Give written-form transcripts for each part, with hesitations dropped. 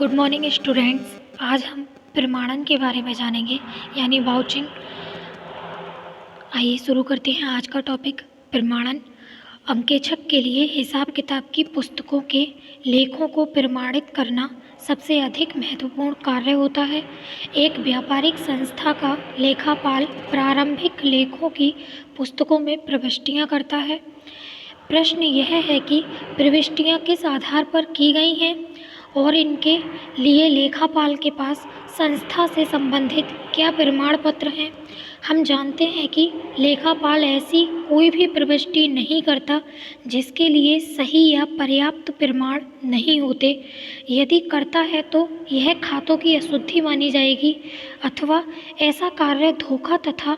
Good morning students. आज हम प्रमाणन के बारे में जानेंगे यानी वाउचिंग। आइए शुरू करते हैं आज का टॉपिक प्रमाणन। अंकेक्षक के लिए हिसाब किताब की पुस्तकों के लेखों को प्रमाणित करना सबसे अधिक महत्वपूर्ण कार्य होता है। एक व्यापारिक संस्था का लेखापाल प्रारंभिक लेखों की पुस्तकों में प्रविष्टियां करता है। प्रश्न यह है कि प्रविष्टियां किस आधार पर की गई हैं और इनके लिए लेखापाल के पास संस्था से संबंधित क्या प्रमाण पत्र हैं। हम जानते हैं कि लेखापाल ऐसी कोई भी प्रविष्टि नहीं करता जिसके लिए सही या पर्याप्त प्रमाण नहीं होते। यदि करता है तो यह खातों की अशुद्धि मानी जाएगी अथवा ऐसा कार्य धोखा तथा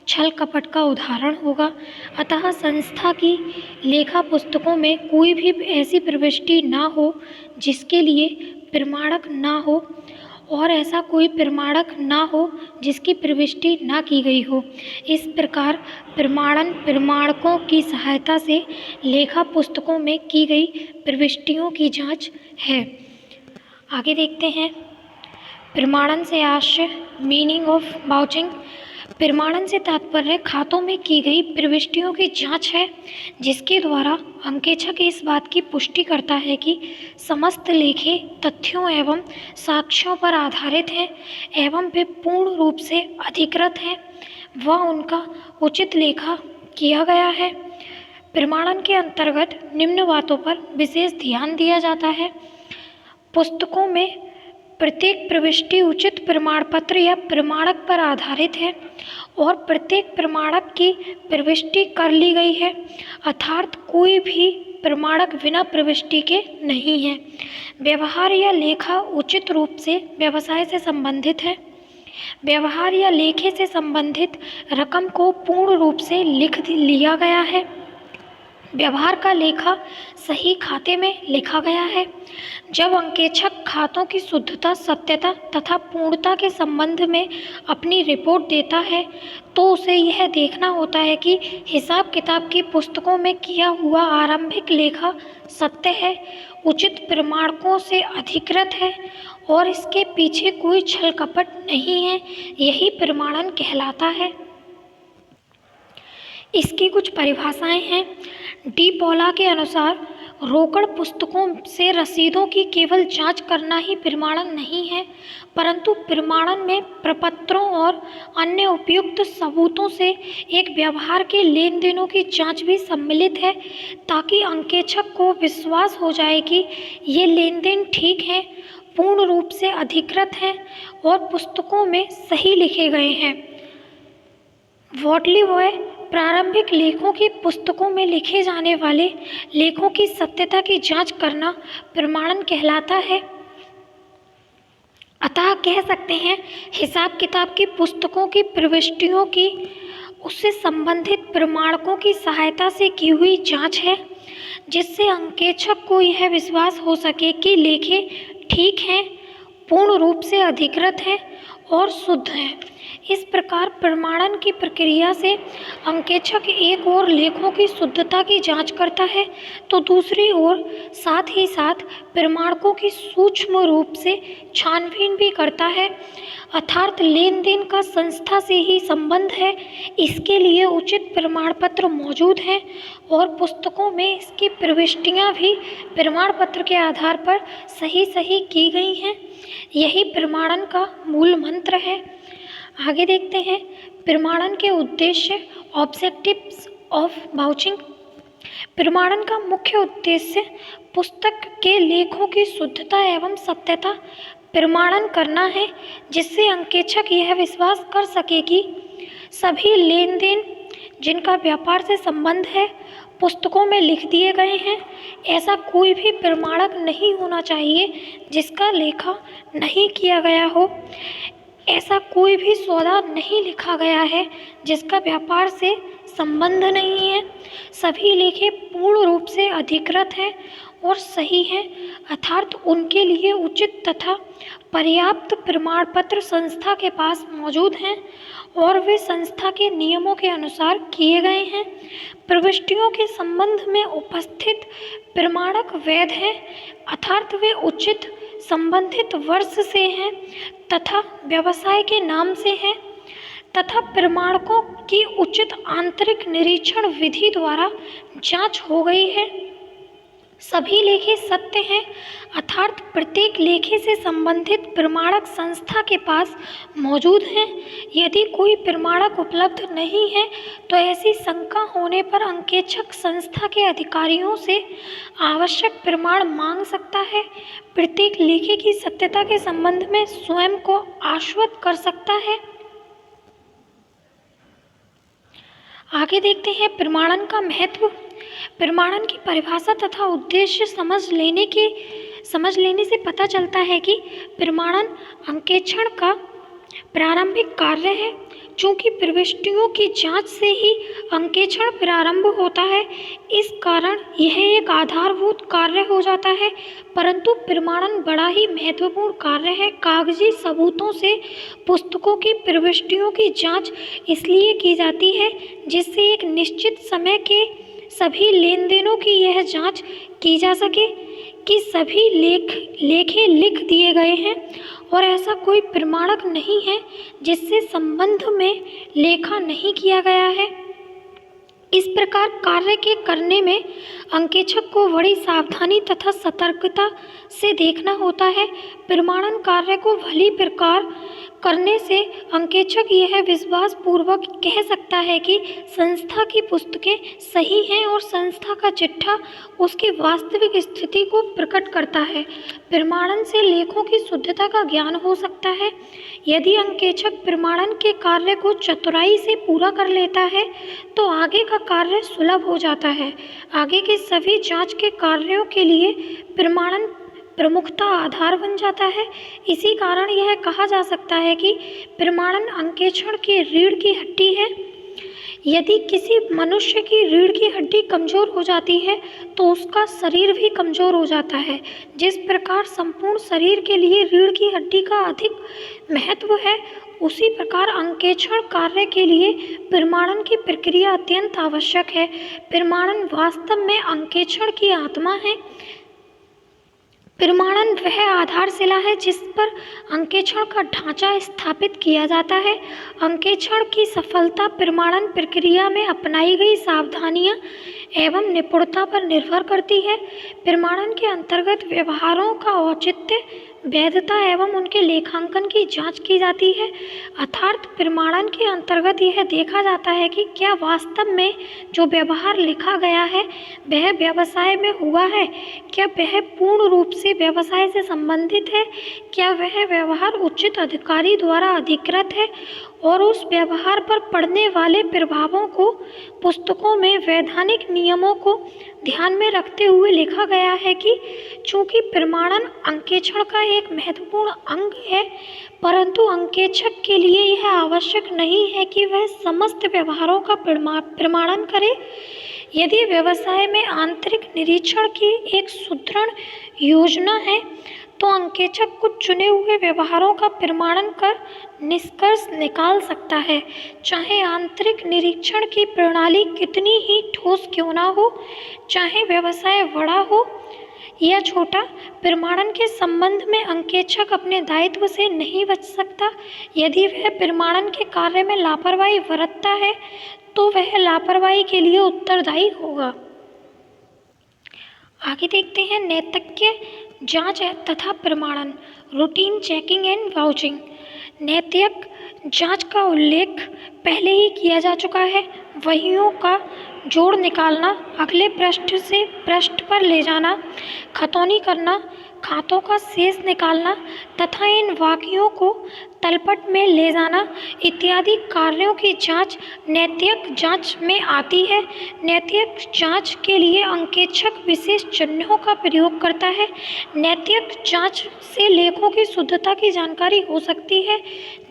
छल कपट का उदाहरण होगा। अतः संस्था की लेखा पुस्तकों में कोई भी ऐसी प्रविष्टि ना हो जिसके लिए प्रमाणक ना हो और ऐसा कोई प्रमाणक ना हो जिसकी प्रविष्टि ना की गई हो। इस प्रकार प्रमाणन प्रमाणकों की सहायता से लेखा पुस्तकों में की गई प्रविष्टियों की जांच है। आगे देखते हैं प्रमाणन से आशय मीनिंग ऑफ वाउचिंग। प्रमाणन से तात्पर्य खातों में की गई प्रविष्टियों की जांच है जिसके द्वारा अंकेक्षक इस बात की पुष्टि करता है कि समस्त लेखे तथ्यों एवं साक्ष्यों पर आधारित हैं एवं वे पूर्ण रूप से अधिकृत हैं व उनका उचित लेखा किया गया है। प्रमाणन के अंतर्गत निम्न बातों पर विशेष ध्यान दिया जाता है। पुस्तकों में प्रत्येक प्रविष्टि उचित प्रमाण पत्र या प्रमाणक पर आधारित है और प्रत्येक प्रमाणक की प्रविष्टि कर ली गई है, अर्थात कोई भी प्रमाणक बिना प्रविष्टि के नहीं है। व्यवहार या लेखा उचित रूप से व्यवसाय से संबंधित है। व्यवहार या लेखे से संबंधित रकम को पूर्ण रूप से लिख लिया गया है। व्यवहार का लेखा सही खाते में लिखा गया है। जब अंकेक्षक खातों की शुद्धता, सत्यता तथा पूर्णता के संबंध में अपनी रिपोर्ट देता है तो उसे यह देखना होता है कि हिसाब किताब की पुस्तकों में किया हुआ आरंभिक लेखा सत्य है, उचित प्रमाणकों से अधिकृत है और इसके पीछे कोई छल कपट नहीं है। यही प्रमाणन कहलाता है। इसकी कुछ परिभाषाएं हैं। डी पॉला के अनुसार रोकड़ पुस्तकों से रसीदों की केवल जांच करना ही प्रमाणन नहीं है, परंतु प्रमाणन में प्रपत्रों और अन्य उपयुक्त सबूतों से एक व्यवहार के लेन देनों की जांच भी सम्मिलित है ताकि अंकेक्षक को विश्वास हो जाए कि ये लेन देन ठीक हैं, पूर्ण रूप से अधिकृत हैं और पुस्तकों में सही लिखे गए हैं। वॉटली बॉय प्रारंभिक लेखों की पुस्तकों में लिखे जाने वाले लेखों की सत्यता की जांच करना प्रमाणन कहलाता है। अतः कह सकते हैं हिसाब किताब की पुस्तकों की प्रविष्टियों की उससे संबंधित प्रमाणकों की सहायता से की हुई जांच है जिससे अंकेक्षक को यह विश्वास हो सके कि लेखे ठीक हैं, पूर्ण रूप से अधिकृत हैं और शुद्ध हैं। इस प्रकार प्रमाणन की प्रक्रिया से अंकेक्षक एक ओर लेखों की शुद्धता की जांच करता है तो दूसरी ओर साथ ही साथ प्रमाणकों की सूक्ष्म रूप से छानबीन भी करता है, अर्थात लेन देन का संस्था से ही संबंध है, इसके लिए उचित प्रमाण पत्र मौजूद हैं और पुस्तकों में इसकी प्रविष्टियां भी प्रमाण पत्र के आधार पर सही की गई हैं। यही प्रमाणन का मूल मंत्र है। आगे देखते हैं प्रमाणन के उद्देश्य, ऑब्जेक्टिव्स ऑफ वाउचिंग। प्रमाणन का मुख्य उद्देश्य पुस्तक के लेखों की शुद्धता एवं सत्यता प्रमाणन करना है जिससे अंकेक्षक यह विश्वास कर सके कि सभी लेन देन जिनका व्यापार से संबंध है पुस्तकों में लिख दिए गए हैं। ऐसा कोई भी प्रमाणक नहीं होना चाहिए जिसका लेखा नहीं किया गया हो। ऐसा कोई भी सौदा नहीं लिखा गया है जिसका व्यापार से संबंध नहीं है। सभी लेखे पूर्ण रूप से अधिकृत हैं और सही हैं, अर्थात उनके लिए उचित तथा पर्याप्त प्रमाण पत्र संस्था के पास मौजूद हैं और वे संस्था के नियमों के अनुसार किए गए हैं। प्रविष्टियों के संबंध में उपस्थित प्रमाणक वैध हैं, अर्थात वे उचित संबंधित वर्ष से हैं तथा व्यवसाय के नाम से हैं तथा प्रमाणकों की उचित आंतरिक निरीक्षण विधि द्वारा जांच हो गई है। सभी लेखे सत्य हैं अर्थात प्रत्येक लेखे से संबंधित प्रमाणक संस्था के पास मौजूद हैं। यदि कोई प्रमाणक उपलब्ध नहीं है तो ऐसी शंका होने पर अंकेक्षक संस्था के अधिकारियों से आवश्यक प्रमाण मांग सकता है। प्रत्येक लेखे की सत्यता के संबंध में स्वयं को आश्वस्त कर सकता है। आगे देखते हैं प्रमाणन का महत्व। प्रमाणन की परिभाषा तथा उद्देश्य समझ लेने से पता चलता है कि प्रमाणन अंकेक्षण का प्रारंभिक कार्य है। चूँकि प्रविष्टियों की जांच से ही अंकेक्षण प्रारंभ होता है, इस कारण यह एक आधारभूत कार्य हो जाता है। परंतु प्रमाणन बड़ा ही महत्वपूर्ण कार्य है। कागजी सबूतों से पुस्तकों की प्रविष्टियों की जांच इसलिए की जाती है जिससे एक निश्चित समय के सभी लेन देनों की यह जांच की जा सके कि सभी लेखे लिख दिए गए हैं और ऐसा कोई प्रमाणक नहीं है जिससे संबंध में लेखा नहीं किया गया है। इस प्रकार कार्य के करने में अंकेक्षक को बड़ी सावधानी तथा सतर्कता से देखना होता है। प्रमाणन कार्य को भली प्रकार करने से अंकेक्षक यह विश्वास पूर्वक कह सकता है कि संस्था की पुस्तकें सही हैं और संस्था का चिट्ठा उसकी वास्तविक स्थिति को प्रकट करता है। प्रमाणन से लेखों की शुद्धता का ज्ञान हो सकता है। यदि अंकेक्षक प्रमाणन के कार्य को चतुराई से पूरा कर लेता है तो आगे का कार्य सुलभ हो जाता है। आगे के सभी जांच के कार्यों के लिए प्रमाणन प्रमुखता आधार बन जाता है। इसी कारण यह कहा जा सकता है कि प्रमाणन अंकेक्षण की रीढ़ की हड्डी है। यदि किसी मनुष्य की रीढ़ की हड्डी कमज़ोर हो जाती है तो उसका शरीर भी कमज़ोर हो जाता है। जिस प्रकार संपूर्ण शरीर के लिए रीढ़ की हड्डी का अधिक महत्व है, उसी प्रकार अंकेक्षण कार्य के लिए प्रमाणन की प्रक्रिया अत्यंत आवश्यक है। प्रमाणन वास्तव में अंकेक्षण की आत्मा है। प्रमाणन वह आधारशिला है जिस पर अंकेक्षण का ढांचा स्थापित किया जाता है। अंकेक्षण की सफलता प्रमाणन प्रक्रिया में अपनाई गई सावधानियां एवं निपुणता पर निर्भर करती है। प्रमाणन के अंतर्गत व्यवहारों का औचित्य, वैधता एवं उनके लेखांकन की जांच की जाती है। अर्थात प्रमाणन के अंतर्गत यह देखा जाता है कि क्या वास्तव में जो व्यवहार लिखा गया है वह व्यवसाय में हुआ है, क्या वह पूर्ण रूप से व्यवसाय से संबंधित है, क्या वह व्यवहार उचित अधिकारी द्वारा अधिकृत है और उस व्यवहार पर पड़ने वाले प्रभावों को पुस्तकों में वैधानिक नियमों को ध्यान में रखते हुए लिखा गया है कि चूँकि प्रमाणन अंकेक्षण का एक महत्वपूर्ण अंग है, परंतु अंकेक्षक के लिए यह आवश्यक नहीं है कि वह समस्त व्यवहारों का प्रमाणन करे। यदि व्यवसाय में आंतरिक निरीक्षण की एक सुदृढ़ योजना है तो अंकेक्षक कुछ चुने हुए व्यवहारों का प्रमाणन कर निष्कर्ष निकाल सकता है। चाहे आंतरिक निरीक्षण की प्रणाली कितनी ही ठोस क्यों ना हो, चाहे व्यवसाय बड़ा हो या छोटा, प्रमाणन के संबंध में अंकेक्षक अपने दायित्व से नहीं बच सकता। यदि वह प्रमाणन के कार्य में लापरवाही बरतता है तो वह लापरवाही के लिए उत्तरदायी होगा। आगे देखते हैं नैतिक्य जांच तथा प्रमाणन, रूटीन चेकिंग एंड वाउचिंग। नैतिक जांच का उल्लेख पहले ही किया जा चुका है। वहियों का जोड़ निकालना, अगले पृष्ठ से पृष्ठ पर ले जाना, खतौनी करना, खातों का शेष निकालना तथा इन वाक्यों को तलपट में ले जाना इत्यादि कार्यों की जांच नैतिक जांच में आती है। नैतिक जांच के लिए अंकेक्षक विशेष चिन्हों का प्रयोग करता है। नैतिक जांच से लेखों की शुद्धता की जानकारी हो सकती है,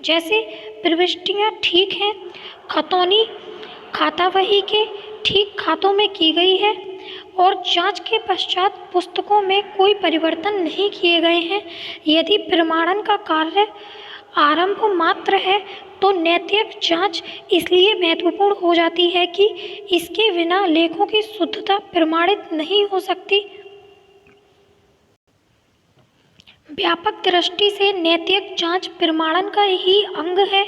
जैसे प्रविष्टियां ठीक हैं, खतौनी खाता वही के ठीक खातों में की गई है और जांच के पश्चात पुस्तकों में कोई परिवर्तन नहीं किए गए हैं। यदि प्रमाणन का कार्य आरंभ मात्र है तो नैतिक जांच इसलिए महत्वपूर्ण हो जाती है कि इसके बिना लेखों की शुद्धता प्रमाणित नहीं हो सकती। व्यापक दृष्टि से नैतिक जांच प्रमाणन का ही अंग है।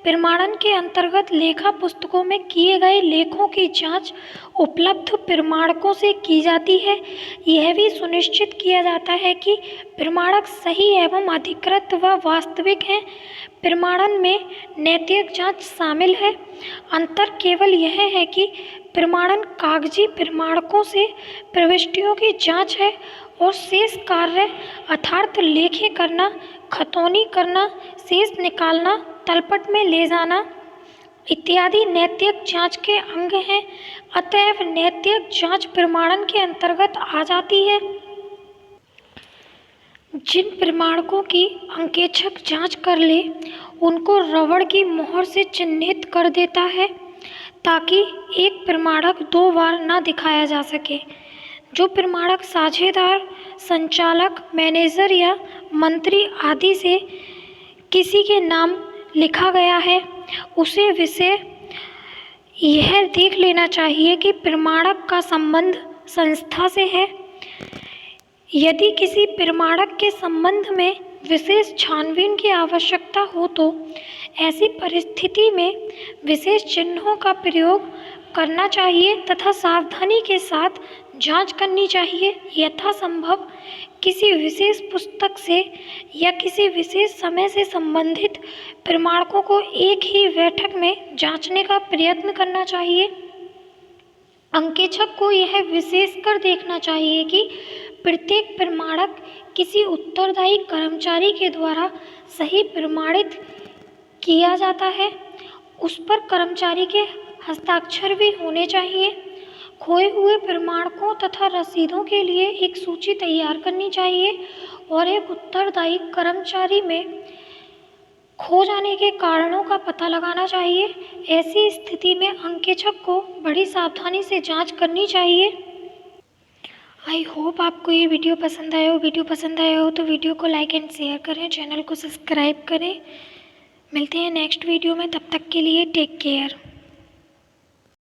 प्रमाणन के अंतर्गत लेखा पुस्तकों में किए गए लेखों की जांच उपलब्ध प्रमाणकों से की जाती है। यह भी सुनिश्चित किया जाता है कि प्रमाणक सही एवं अधिकृत व वास्तविक हैं। प्रमाणन में नैतिक जांच शामिल है। अंतर केवल यह है कि प्रमाणन कागजी प्रमाणकों से प्रविष्टियों की जांच है और शेष कार्य अर्थात लेखें करना, खतौनी करना, शेष निकालना, तलपट में ले जाना इत्यादि नैतिक जांच के अंग हैं। अतएव नैतिक जांच प्रमाणन के अंतर्गत आ जाती है। जिन प्रमाणकों की अंकेक्षक जांच कर ले उनको रबड़ की मोहर से चिन्हित कर देता है ताकि एक प्रमाणक 2 बार न दिखाया जा सके। जो प्रमाणक साझेदार, संचालक, मैनेजर या मंत्री आदि से किसी के नाम लिखा गया है उसे विषय यह देख लेना चाहिए कि प्रमाणक का संबंध संस्था से है। यदि किसी प्रमाणक के संबंध में विशेष छानबीन की आवश्यकता हो तो ऐसी परिस्थिति में विशेष चिन्हों का प्रयोग करना चाहिए तथा सावधानी के साथ जांच करनी चाहिए। यथासंभव किसी विशेष पुस्तक से या किसी विशेष समय से संबंधित प्रमाणकों को एक ही बैठक में जांचने का प्रयत्न करना चाहिए। अंकेक्षक को यह विशेषकर देखना चाहिए कि प्रत्येक प्रमाणक किसी उत्तरदायी कर्मचारी के द्वारा सही प्रमाणित किया जाता है। उस पर कर्मचारी के हस्ताक्षर भी होने चाहिए। खोए हुए प्रमाणकों तथा रसीदों के लिए एक सूची तैयार करनी चाहिए और एक उत्तरदायी कर्मचारी में खो जाने के कारणों का पता लगाना चाहिए। ऐसी स्थिति में अंकेक्षक को बड़ी सावधानी से जांच करनी चाहिए। आई होप आपको ये वीडियो पसंद आया हो। वीडियो पसंद आया हो तो वीडियो को लाइक एंड शेयर करें, चैनल को सब्सक्राइब करें। मिलते हैं नेक्स्ट वीडियो में, तब तक के लिए टेक केयर।